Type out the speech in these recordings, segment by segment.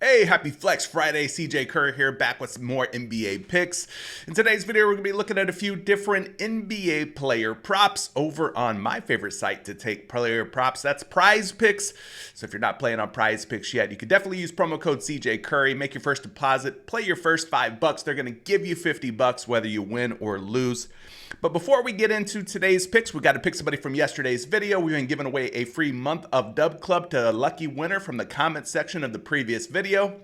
Hey, happy Flex Friday. CJ Kerr here, back with some more NBA picks. In today's video, we're going to be looking at a few different NBA player props over on my favorite site to take player props. That's PrizePicks. So if you're not playing on PrizePicks yet, you can definitely use promo code CJ Curry, make your first deposit, play your first $5. They're going to give you $50 whether you win or lose. But before we get into today's picks, we got to pick somebody from yesterday's video. We've been giving away a free month of Dub Club to a lucky winner from the comment section of the previous video.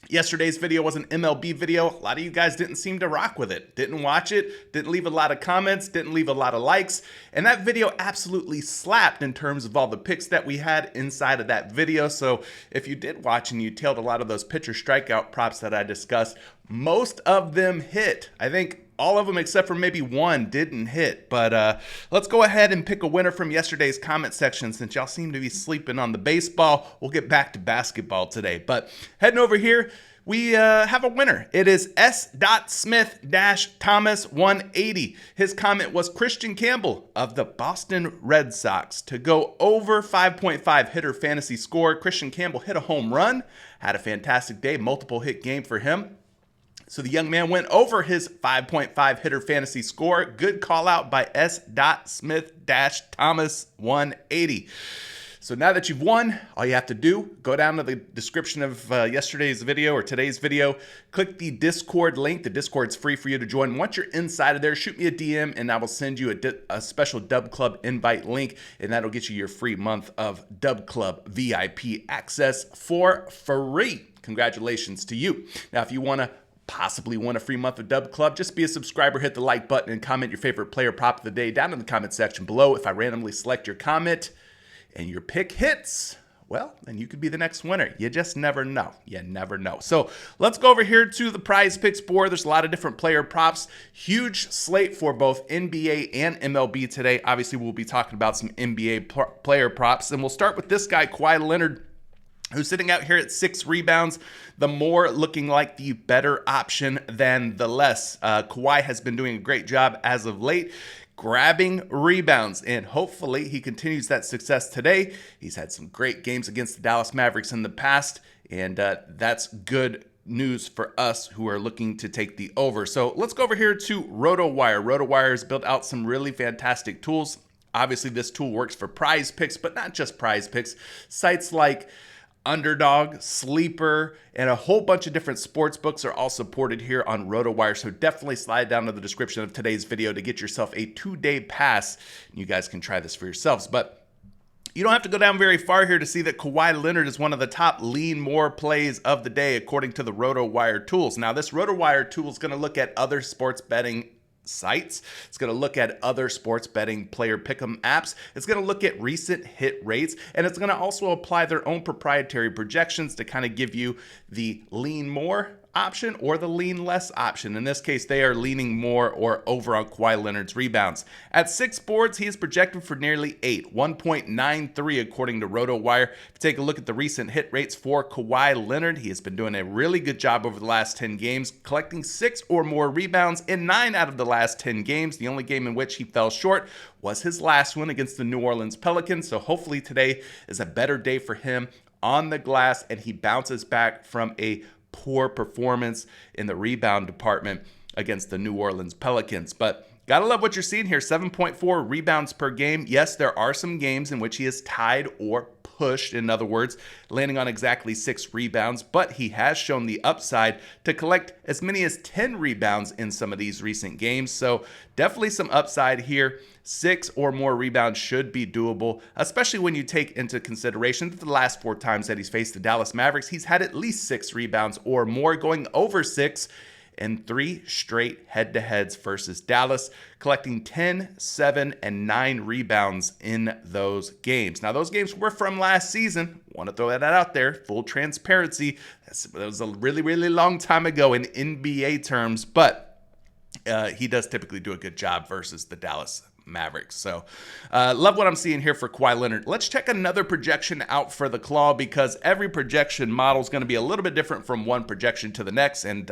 Yesterday's video was an MLB video. A lot of you guys didn't seem to rock with it. Didn't watch it, didn't leave a lot of comments, didn't leave a lot of likes. And that video absolutely slapped in terms of all the picks that we had inside of that video. So if you did watch and you tailed a lot of those pitcher strikeout props that I discussed, most of them hit. I think all of them except for maybe one didn't hit. But let's go ahead and pick a winner from yesterday's comment section since y'all seem to be sleeping on the baseball. We'll get back to basketball today. But heading over here, we have a winner. It is S.Smith-Thomas180. His comment was Christian Campbell of the Boston Red Sox to go over 5.5 hitter fantasy score. Christian Campbell hit a home run, had a fantastic day, multiple hit game for him. So the young man went over his 5.5 hitter fantasy score. Good call out by S.Smith-Thomas180. So now that you've won, all you have to do, go down to the description of yesterday's video or today's video, click the Discord link. The Discord's free for you to join. Once you're inside of there, shoot me a DM and I will send you a special Dub Club invite link, and that'll get you your free month of Dub Club VIP access for free. Congratulations to you. Now, if you want to possibly win a free month of Dub Club, just be a subscriber, hit the like button, and comment your favorite player prop of the day down in the comment section below. If I randomly select your comment and your pick hits, well, then you could be the next winner. You just never know. You never know. So let's go over here to the PrizePicks board. There's a lot of different player props. Huge slate for both NBA and MLB today. Obviously, we'll be talking about some NBA player props, and we'll start with this guy, Kawhi Leonard, who's sitting out here at 6 rebounds, the more looking like the better option than the less. Kawhi has been doing a great job as of late, grabbing rebounds, and hopefully he continues that success today. He's had some great games against the Dallas Mavericks in the past, and that's good news for us who are looking to take the over. So let's go over here to RotoWire. RotoWire has built out some really fantastic tools. Obviously, this tool works for PrizePicks, but not just PrizePicks. Sites like Underdog, Sleeper, and a whole bunch of different sports books are all supported here on RotoWire. So definitely slide down to the description of today's video to get yourself a 2-day pass. You guys can try this for yourselves. But you don't have to go down very far here to see that Kawhi Leonard is one of the top lean more plays of the day according to the RotoWire tools. Now, this RotoWire tool is going to look at other sports betting sites. It's going to look at other sports betting player pick'em apps. It's going to look at recent hit rates, and it's going to also apply their own proprietary projections to kind of give you the lean more option or the lean less option. In this case, they are leaning more or over on Kawhi Leonard's rebounds. At 6 boards, he is projected for nearly 8, 1.93 according to RotoWire. If you take a look at the recent hit rates for Kawhi Leonard, he has been doing a really good job over the last 10 games, collecting 6 or more rebounds in 9 out of the last 10 games. The only game in which he fell short was his last one against the New Orleans Pelicans. So hopefully today is a better day for him on the glass, and he bounces back from a poor performance in the rebound department against the New Orleans Pelicans. But gotta love what you're seeing here, 7.4 rebounds per game. Yes, there are some games in which he is tied or pushed, in other words, landing on exactly 6 rebounds, but he has shown the upside to collect as many as 10 rebounds in some of these recent games. So definitely some upside here. 6 or more rebounds should be doable, especially when you take into consideration that the last 4 times that he's faced the Dallas Mavericks, he's had at least 6 rebounds or more, going over 6 in 3 straight head-to-heads versus Dallas, collecting 10, 7, and 9 rebounds in those games. Now, those games were from last season. Want to throw that out there. Full transparency. That was a really, really long time ago in NBA terms, but he does typically do a good job versus the Dallas Mavericks. So love what I'm seeing here for Kawhi Leonard. Let's check another projection out for the Claw, because every projection model is going to be a little bit different from one projection to the next. And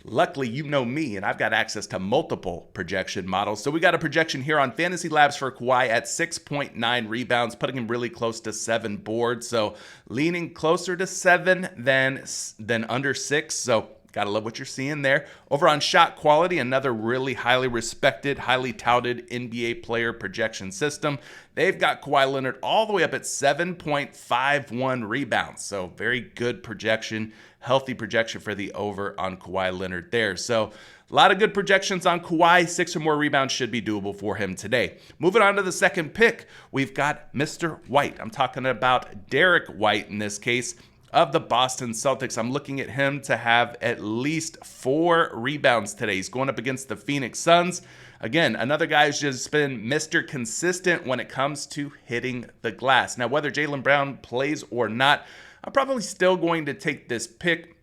luckily, you know me, and I've got access to multiple projection models. So we got a projection here on Fantasy Labs for Kawhi at 6.9 rebounds, putting him really close to 7 boards. So leaning closer to 7 than under 6. So gotta love what you're seeing there. Over on Shot Quality, another really highly respected, highly touted NBA player projection system. They've got Kawhi Leonard all the way up at 7.51 rebounds. So very good projection, healthy projection for the over on Kawhi Leonard there. So a lot of good projections on Kawhi. 6 or more rebounds should be doable for him today. Moving on to the second pick, we've got Mr. White. I'm talking about Derrick White in this case, of the Boston Celtics. I'm looking at him to have at least 4 rebounds today. He's going up against the Phoenix Suns. Again, another guy who's just been Mr. Consistent when it comes to hitting the glass. Now, whether Jaylen Brown plays or not, I'm probably still going to take this pick,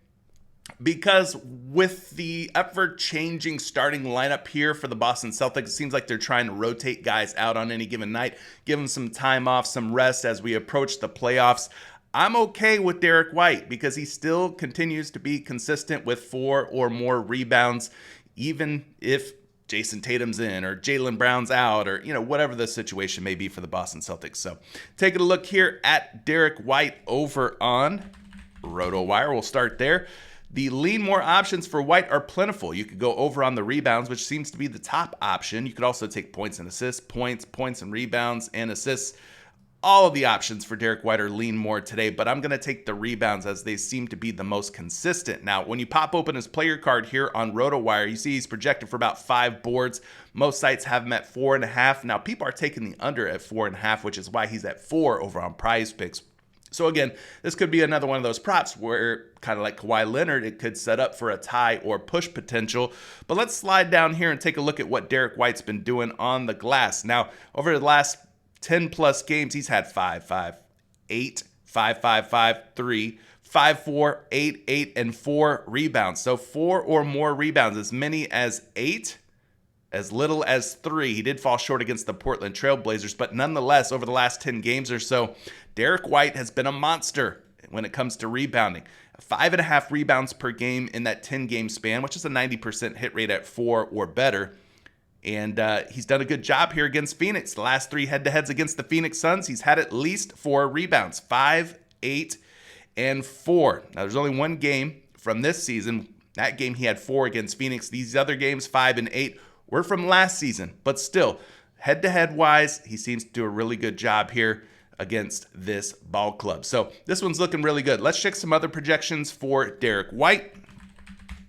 because with the ever-changing starting lineup here for the Boston Celtics, it seems like they're trying to rotate guys out on any given night, give them some time off, some rest as we approach the playoffs. I'm okay with Derrick White because he still continues to be consistent with 4 or more rebounds, even if Jason Tatum's in or Jaylen Brown's out, or whatever the situation may be for the Boston Celtics. So taking a look here at Derrick White over on RotoWire. We'll start there. The lean more options for White are plentiful. You could go over on the rebounds, which seems to be the top option. You could also take points and assists, points and rebounds and assists. All of the options for Derrick White are lean more today, but I'm going to take the rebounds as they seem to be the most consistent. Now, when you pop open his player card here on RotoWire, you see he's projected for about 5 boards. Most sites have him at 4.5. Now, people are taking the under at 4.5, which is why he's at 4 over on PrizePicks. So again, this could be another one of those props where, kind of like Kawhi Leonard, it could set up for a tie or push potential. But let's slide down here and take a look at what Derrick White's been doing on the glass. Now, over the last 10 plus games, he's had 5-5, 8, 5-5-5, 3, 5-4, 8, and 4 rebounds. So 4 or more rebounds, as many as 8, as little as 3. He did fall short against the Portland Trail Blazers, but nonetheless, over the last 10 games or so, Derrick White has been a monster when it comes to rebounding. 5.5 rebounds per game in that 10-game span, which is a 90% hit rate at 4 or better. And he's done a good job here against Phoenix. The last 3 head-to-heads against the Phoenix Suns, he's had at least 4 rebounds, 5, 8, and 4. Now, there's only one game from this season. That game he had 4 against Phoenix. These other games, 5 and 8, were from last season. But still, head-to-head wise, he seems to do a really good job here against this ball club. So this one's looking really good. Let's check some other projections for Derrick White.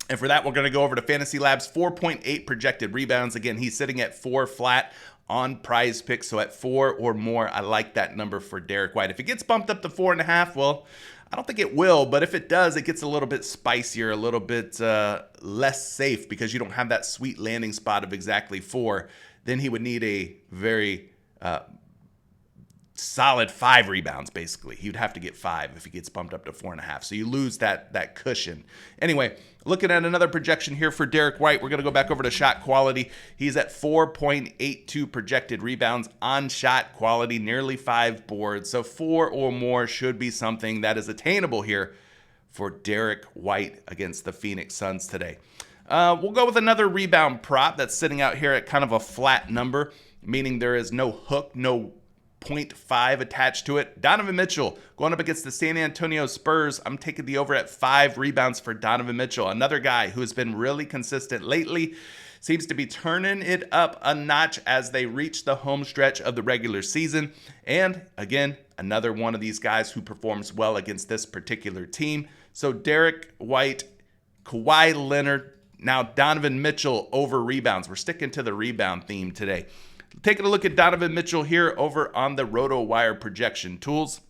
And for that, we're going to go over to Fantasy Labs, 4.8 projected rebounds. Again, he's sitting at 4 flat on PrizePicks. So at 4 or more, I like that number for Derrick White. If it gets bumped up to 4.5, well, I don't think it will. But if it does, it gets a little bit spicier, a little bit less safe, because you don't have that sweet landing spot of exactly 4. Then he would need a very solid 5 rebounds, basically. He would have to get 5 if he gets bumped up to 4.5. So you lose that cushion. Anyway, looking at another projection here for Derrick White, we're going to go back over to Shot Quality. He's at 4.82 projected rebounds on Shot Quality, nearly 5 boards. So 4 or more should be something that is attainable here for Derrick White against the Phoenix Suns today. We'll go with another rebound prop that's sitting out here at kind of a flat number, meaning there is no hook, no 0.5 attached to it. Donovan Mitchell going up against the San Antonio Spurs. I'm taking the over at 5 rebounds for Donovan Mitchell. Another guy who has been really consistent lately. Seems to be turning it up a notch as they reach the home stretch of the regular season. And again, another one of these guys who performs well against this particular team. So Derrick White, Kawhi Leonard, now Donovan Mitchell over rebounds. We're sticking to the rebound theme today. Taking a look at Donovan Mitchell here over on the RotoWire projection tools.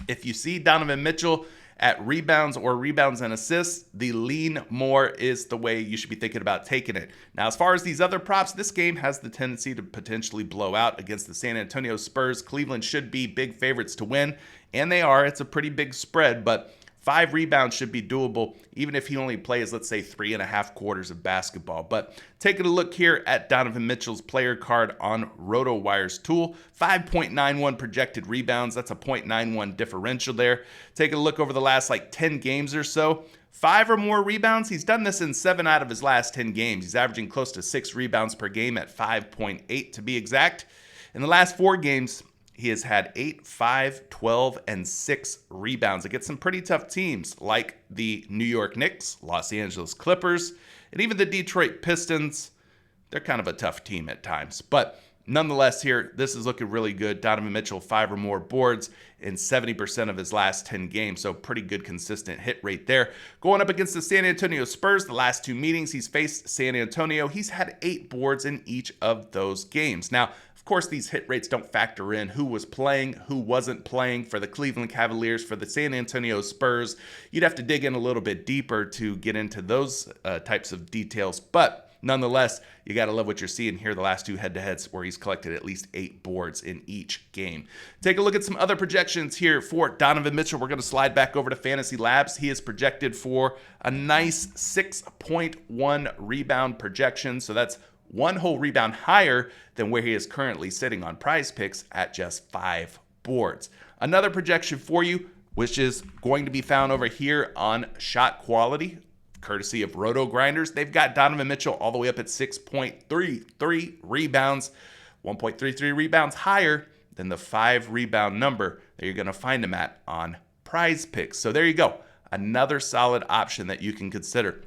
If you see Donovan Mitchell at rebounds or rebounds and assists, the lean more is the way you should be thinking about taking it. Now, as far as these other props, this game has the tendency to potentially blow out against the San Antonio Spurs. Cleveland should be big favorites to win, and they are. It's a pretty big spread, but 5 rebounds should be doable, even if he only plays, let's say, 3.5 quarters of basketball. But taking a look here at Donovan Mitchell's player card on RotoWire's tool, 5.91 projected rebounds. That's a 0.91 differential there. Taking a look over the last 10 games or so, 5 or more rebounds. He's done this in 7 out of his last 10 games. He's averaging close to 6 rebounds per game at 5.8 to be exact. In the last 4 games, he has had 8, 5, 12, and 6 rebounds against some pretty tough teams like the New York Knicks, Los Angeles Clippers, and even the Detroit Pistons. They're kind of a tough team at times. But nonetheless here, this is looking really good. Donovan Mitchell, 5 or more boards in 70% of his last 10 games. So pretty good consistent hit rate there. Going up against the San Antonio Spurs, the last 2 meetings he's faced San Antonio, he's had 8 boards in each of those games. Now, of course, these hit rates don't factor in who was playing, who wasn't playing for the Cleveland Cavaliers, for the San Antonio Spurs. You'd have to dig in a little bit deeper to get into those types of details. But nonetheless, you got to love what you're seeing here, the last 2 head-to-heads where he's collected at least 8 boards in each game. Take a look at some other projections here for Donovan Mitchell. We're going to slide back over to Fantasy Labs. He is projected for a nice 6.1 rebound projection. So that's 1 whole rebound higher than where he is currently sitting on PrizePicks at just 5 boards. Another projection for you, which is going to be found over here on Shot Quality, courtesy of Roto Grinders. They've got Donovan Mitchell all the way up at 6.33 rebounds, 1.33 rebounds higher than the 5 rebound number that you're going to find him at on PrizePicks. So there you go. Another solid option that you can consider.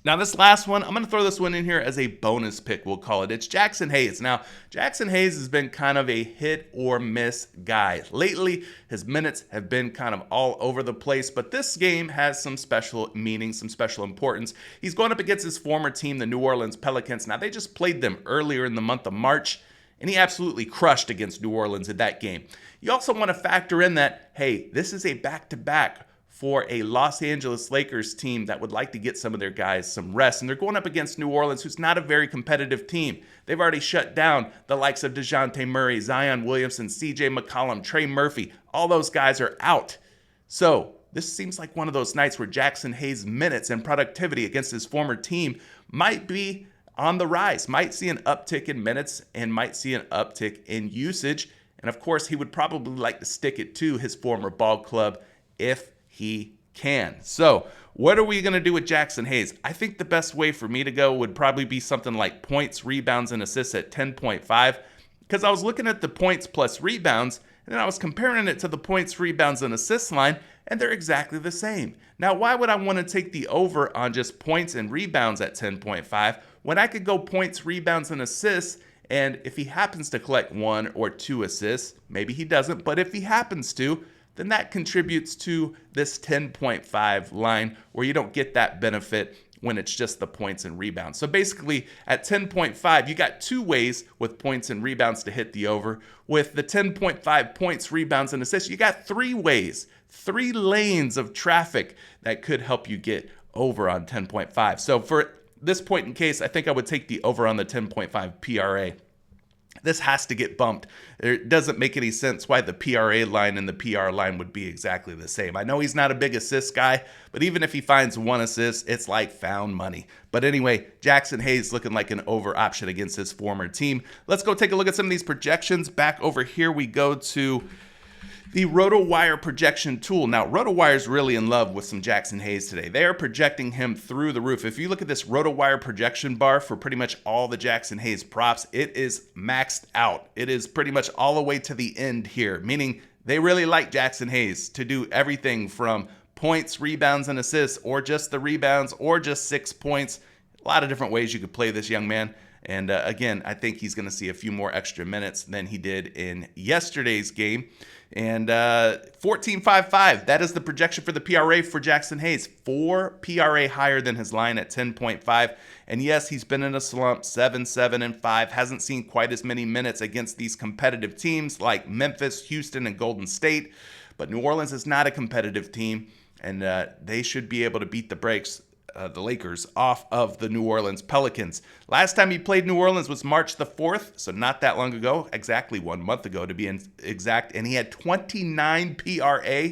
Now, this last one, I'm going to throw this one in here as a bonus pick, we'll call it. It's Jackson Hayes. Now, Jackson Hayes has been kind of a hit or miss guy. Lately, his minutes have been kind of all over the place, but this game has some special meaning, some special importance. He's going up against his former team, the New Orleans Pelicans. Now, they just played them earlier in the month of March, and he absolutely crushed against New Orleans in that game. You also want to factor in that, hey, this is a back-to-back for a Los Angeles Lakers team that would like to get some of their guys some rest. And they're going up against New Orleans, who's not a very competitive team. They've already shut down the likes of DeJounte Murray, Zion Williamson, CJ McCollum, Trey Murphy. All those guys are out. So this seems like one of those nights where Jackson Hayes' minutes and productivity against his former team might be on the rise, might see an uptick in minutes and might see an uptick in usage. And of course, he would probably like to stick it to his former ball club if he can. So what are we going to do with Jackson Hayes? I think the best way for me to go would probably be something like points, rebounds, and assists at 10.5, because I was looking at the points plus rebounds, and then I was comparing it to the points, rebounds, and assists line, and they're exactly the same. Now, why would I want to take the over on just points and rebounds at 10.5 when I could go points, rebounds, and assists? And if he happens to collect 1 or 2 assists, maybe he doesn't, but if he happens to, then that contributes to this 10.5 line where you don't get that benefit when it's just the points and rebounds. So basically at 10.5, you got 2 ways with points and rebounds to hit the over. With the 10.5 points, rebounds, and assists, you got 3 ways, 3 lanes of traffic that could help you get over on 10.5. So for this point in case, I think I would take the over on the 10.5 PRA. This has to get bumped. It doesn't make any sense why the PRA line and the PR line would be exactly the same. I know he's not a big assist guy, but even if he finds 1 assist, it's like found money. But anyway, Jackson Hayes looking like an over option against his former team. Let's go take a look at some of these projections. Back over here, we go to the RotoWire projection tool. Now, RotoWire is really in love with some Jackson Hayes today. They are projecting him through the roof. If you look at this RotoWire projection bar for pretty much all the Jackson Hayes props, it is maxed out. It is pretty much all the way to the end here, meaning they really like Jackson Hayes to do everything from points, rebounds, and assists, or just the rebounds, or just 6 points. A lot of different ways you could play this young man. And again, I think he's going to see a few more extra minutes than he did in yesterday's game. And 14.55, that is the projection for the PRA for Jackson Hayes. 4 PRA higher than his line at 10.5. And yes, he's been in a slump, 7, 7, and 5. Hasn't seen quite as many minutes against these competitive teams like Memphis, Houston, and Golden State. But New Orleans is not a competitive team, and they should be able to beat the brakes, the Lakers, off of the New Orleans Pelicans. Last time he played New Orleans was March the 4th, so not that long ago, exactly 1 month ago to be exact, and he had 29 PRA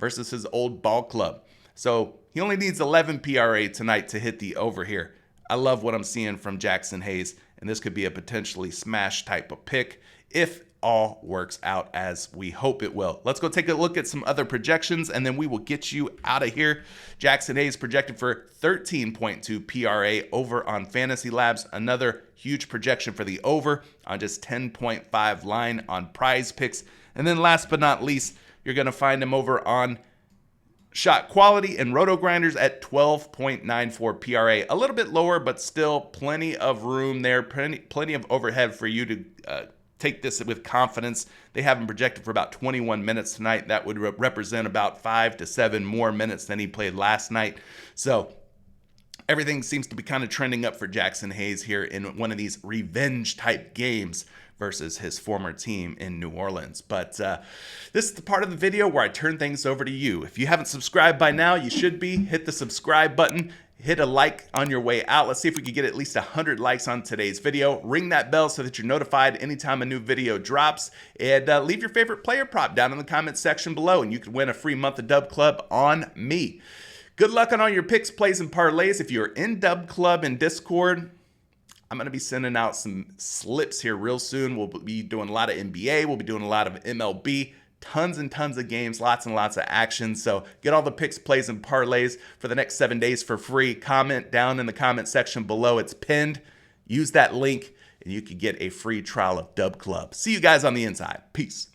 versus his old ball club. So he only needs 11 PRA tonight to hit the over here. I love what I'm seeing from Jackson Hayes, and this could be a potentially smash type of pick if all works out as we hope it will. Let's go take a look at some other projections, and then we will get you out of here. Jackson Hayes projected for 13.2 PRA over on Fantasy Labs. Another huge projection for the over on just 10.5 line on PrizePicks. And then last but not least, you're going to find him over on Shot Quality and Roto Grinders at 12.94 PRA. A little bit lower, but still plenty of room there, plenty of overhead for you to take this with confidence. They have him projected for about 21 minutes tonight. That would represent about 5 to 7 more minutes than he played last night. So everything seems to be kind of trending up for Jackson Hayes here in one of these revenge type games versus his former team in New Orleans. But this is the part of the video where I turn things over to you. If you haven't subscribed by now, you should be. Hit the subscribe button. Hit a like on your way out. Let's see if we can get at least 100 likes on today's video. Ring that bell so that you're notified anytime a new video drops. And leave your favorite player prop down in the comments section below, and you can win a free month of Dub Club on me. Good luck on all your picks, plays, and parlays. If you're in Dub Club and Discord, I'm going to be sending out some slips here real soon. We'll be doing a lot of NBA. We'll be doing a lot of MLB. Tons and tons of games, lots and lots of action. So get all the picks, plays, and parlays for the next 7 days for free. Comment down in the comment section below. It's pinned. Use that link, and you can get a free trial of Dub Club. See you guys on the inside. Peace.